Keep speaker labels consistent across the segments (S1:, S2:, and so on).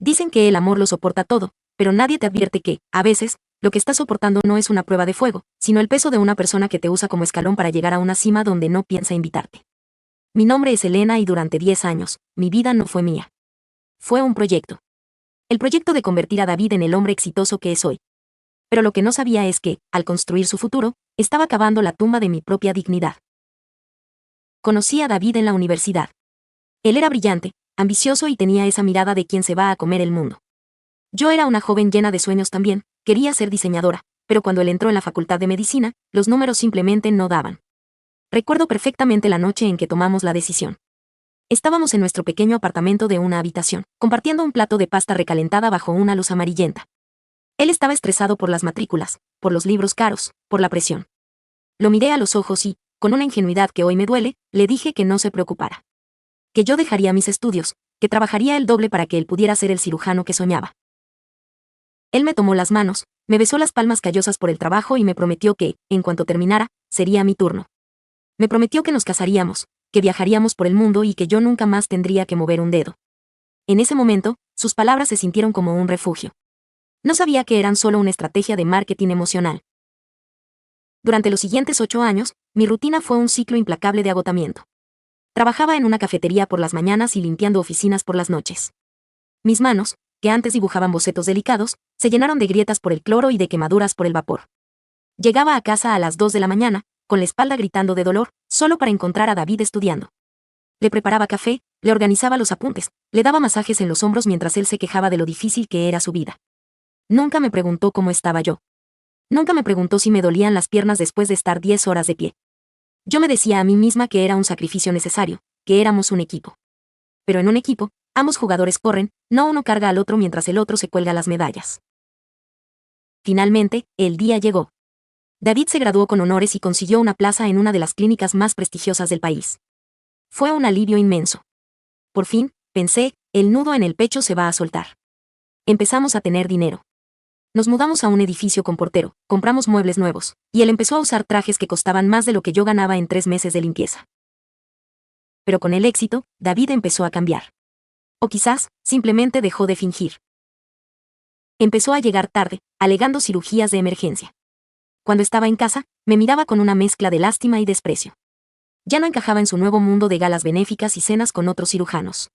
S1: Dicen que el amor lo soporta todo, pero nadie te advierte que, a veces, lo que estás soportando no es una prueba de fuego, sino el peso de una persona que te usa como escalón para llegar a una cima donde no piensa invitarte. Mi nombre es Elena y durante 10 años, mi vida no fue mía. Fue un proyecto. El proyecto de convertir a David en el hombre exitoso que es hoy. Pero lo que no sabía es que, al construir su futuro, estaba cavando la tumba de mi propia dignidad. Conocí a David en la universidad. Él era brillante, ambicioso y tenía esa mirada de quien se va a comer el mundo. Yo era una joven llena de sueños también, quería ser diseñadora, pero cuando él entró en la facultad de medicina, los números simplemente no daban. Recuerdo perfectamente la noche en que tomamos la decisión. Estábamos en nuestro pequeño apartamento de una habitación, compartiendo un plato de pasta recalentada bajo una luz amarillenta. Él estaba estresado por las matrículas, por los libros caros, por la presión. Lo miré a los ojos y, con una ingenuidad que hoy me duele, le dije que no se preocupara. Que yo dejaría mis estudios, que trabajaría el doble para que él pudiera ser el cirujano que soñaba. Él me tomó las manos, me besó las palmas callosas por el trabajo y me prometió que, en cuanto terminara, sería mi turno. Me prometió que nos casaríamos, que viajaríamos por el mundo y que yo nunca más tendría que mover un dedo. En ese momento, sus palabras se sintieron como un refugio. No sabía que eran solo una estrategia de marketing emocional. Durante los siguientes 8 años, mi rutina fue un ciclo implacable de agotamiento. Trabajaba en una cafetería por las mañanas y limpiando oficinas por las noches. Mis manos, que antes dibujaban bocetos delicados, se llenaron de grietas por el cloro y de quemaduras por el vapor. Llegaba a casa a las 2 de la mañana, con la espalda gritando de dolor, solo para encontrar a David estudiando. Le preparaba café, le organizaba los apuntes, le daba masajes en los hombros mientras él se quejaba de lo difícil que era su vida. Nunca me preguntó cómo estaba yo. Nunca me preguntó si me dolían las piernas después de estar 10 horas de pie. Yo me decía a mí misma que era un sacrificio necesario, que éramos un equipo. Pero en un equipo, ambos jugadores corren, no uno carga al otro mientras el otro se cuelga las medallas. Finalmente, el día llegó. David se graduó con honores y consiguió una plaza en una de las clínicas más prestigiosas del país. Fue un alivio inmenso. Por fin, pensé, el nudo en el pecho se va a soltar. Empezamos a tener dinero. Nos mudamos a un edificio con portero, compramos muebles nuevos, y él empezó a usar trajes que costaban más de lo que yo ganaba en 3 meses de limpieza. Pero con el éxito, David empezó a cambiar. O quizás, simplemente dejó de fingir. Empezó a llegar tarde, alegando cirugías de emergencia. Cuando estaba en casa, me miraba con una mezcla de lástima y desprecio. Ya no encajaba en su nuevo mundo de galas benéficas y cenas con otros cirujanos.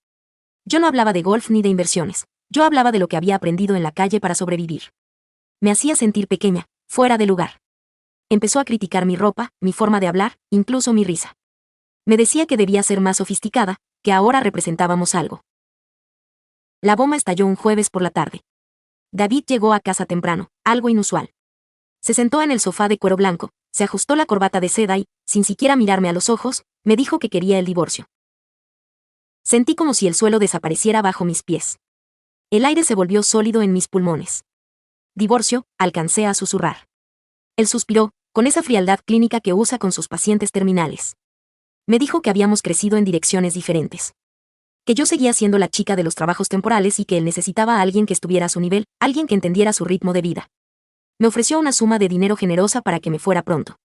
S1: Yo no hablaba de golf ni de inversiones, yo hablaba de lo que había aprendido en la calle para sobrevivir. Me hacía sentir pequeña, fuera de lugar. Empezó a criticar mi ropa, mi forma de hablar, incluso mi risa. Me decía que debía ser más sofisticada, que ahora representábamos algo. La bomba estalló un jueves por la tarde. David llegó a casa temprano, algo inusual. Se sentó en el sofá de cuero blanco, se ajustó la corbata de seda y, sin siquiera mirarme a los ojos, me dijo que quería el divorcio. Sentí como si el suelo desapareciera bajo mis pies. El aire se volvió sólido en mis pulmones. Divorcio, alcancé a susurrar. Él suspiró, con esa frialdad clínica que usa con sus pacientes terminales. Me dijo que habíamos crecido en direcciones diferentes. Que yo seguía siendo la chica de los trabajos temporales y que él necesitaba a alguien que estuviera a su nivel, alguien que entendiera su ritmo de vida. Me ofreció una suma de dinero generosa para que me fuera pronto.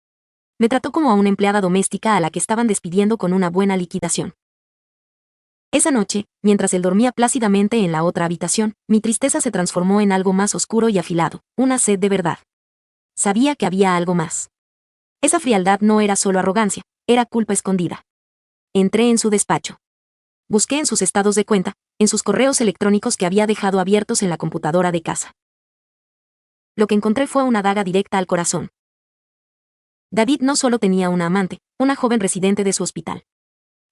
S1: Me trató como a una empleada doméstica a la que estaban despidiendo con una buena liquidación. Esa noche, mientras él dormía plácidamente en la otra habitación, mi tristeza se transformó en algo más oscuro y afilado, una sed de verdad. Sabía que había algo más. Esa frialdad no era solo arrogancia, era culpa escondida. Entré en su despacho. Busqué en sus estados de cuenta, en sus correos electrónicos que había dejado abiertos en la computadora de casa. Lo que encontré fue una daga directa al corazón. David no solo tenía una amante, una joven residente de su hospital.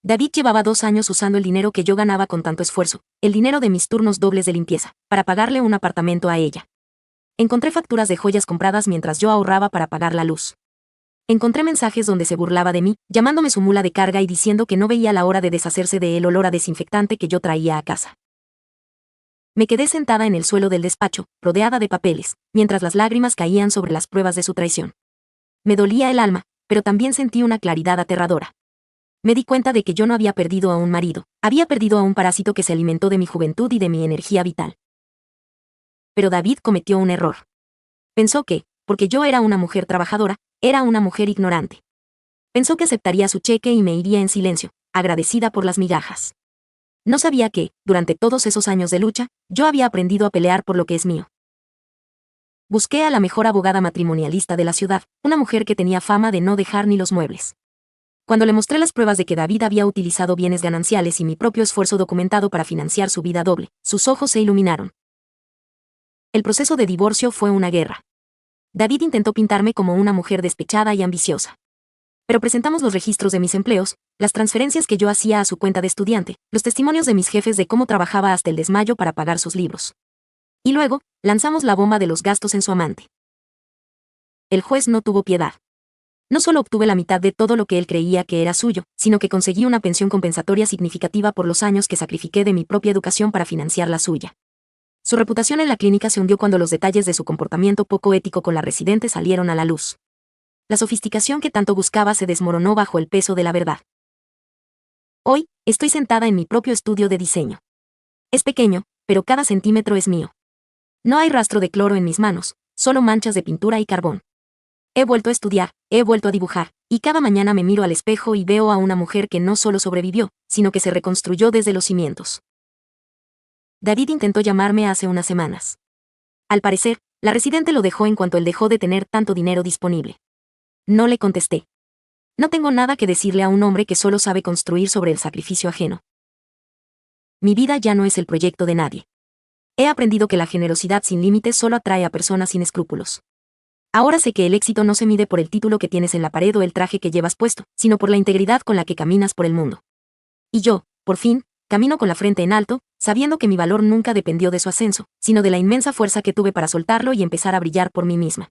S1: David llevaba 2 años usando el dinero que yo ganaba con tanto esfuerzo, el dinero de mis turnos dobles de limpieza, para pagarle un apartamento a ella. Encontré facturas de joyas compradas mientras yo ahorraba para pagar la luz. Encontré mensajes donde se burlaba de mí, llamándome su mula de carga y diciendo que no veía la hora de deshacerse del olor a desinfectante que yo traía a casa. Me quedé sentada en el suelo del despacho, rodeada de papeles, mientras las lágrimas caían sobre las pruebas de su traición. Me dolía el alma, pero también sentí una claridad aterradora. Me di cuenta de que yo no había perdido a un marido, había perdido a un parásito que se alimentó de mi juventud y de mi energía vital. Pero David cometió un error. Pensó que, porque yo era una mujer trabajadora, era una mujer ignorante. Pensó que aceptaría su cheque y me iría en silencio, agradecida por las migajas. No sabía que, durante todos esos años de lucha, yo había aprendido a pelear por lo que es mío. Busqué a la mejor abogada matrimonialista de la ciudad, una mujer que tenía fama de no dejar ni los muebles. Cuando le mostré las pruebas de que David había utilizado bienes gananciales y mi propio esfuerzo documentado para financiar su vida doble, sus ojos se iluminaron. El proceso de divorcio fue una guerra. David intentó pintarme como una mujer despechada y ambiciosa. Pero presentamos los registros de mis empleos, las transferencias que yo hacía a su cuenta de estudiante, los testimonios de mis jefes de cómo trabajaba hasta el desmayo para pagar sus libros. Y luego, lanzamos la bomba de los gastos en su amante. El juez no tuvo piedad. No solo obtuve la mitad de todo lo que él creía que era suyo, sino que conseguí una pensión compensatoria significativa por los años que sacrifiqué de mi propia educación para financiar la suya. Su reputación en la clínica se hundió cuando los detalles de su comportamiento poco ético con la residente salieron a la luz. La sofisticación que tanto buscaba se desmoronó bajo el peso de la verdad. Hoy, estoy sentada en mi propio estudio de diseño. Es pequeño, pero cada centímetro es mío. No hay rastro de cloro en mis manos, solo manchas de pintura y carbón. He vuelto a estudiar, he vuelto a dibujar, y cada mañana me miro al espejo y veo a una mujer que no solo sobrevivió, sino que se reconstruyó desde los cimientos. David intentó llamarme hace unas semanas. Al parecer, la residente lo dejó en cuanto él dejó de tener tanto dinero disponible. No le contesté. No tengo nada que decirle a un hombre que solo sabe construir sobre el sacrificio ajeno. Mi vida ya no es el proyecto de nadie. He aprendido que la generosidad sin límites solo atrae a personas sin escrúpulos. Ahora sé que el éxito no se mide por el título que tienes en la pared o el traje que llevas puesto, sino por la integridad con la que caminas por el mundo. Y yo, por fin, camino con la frente en alto, sabiendo que mi valor nunca dependió de su ascenso, sino de la inmensa fuerza que tuve para soltarlo y empezar a brillar por mí misma.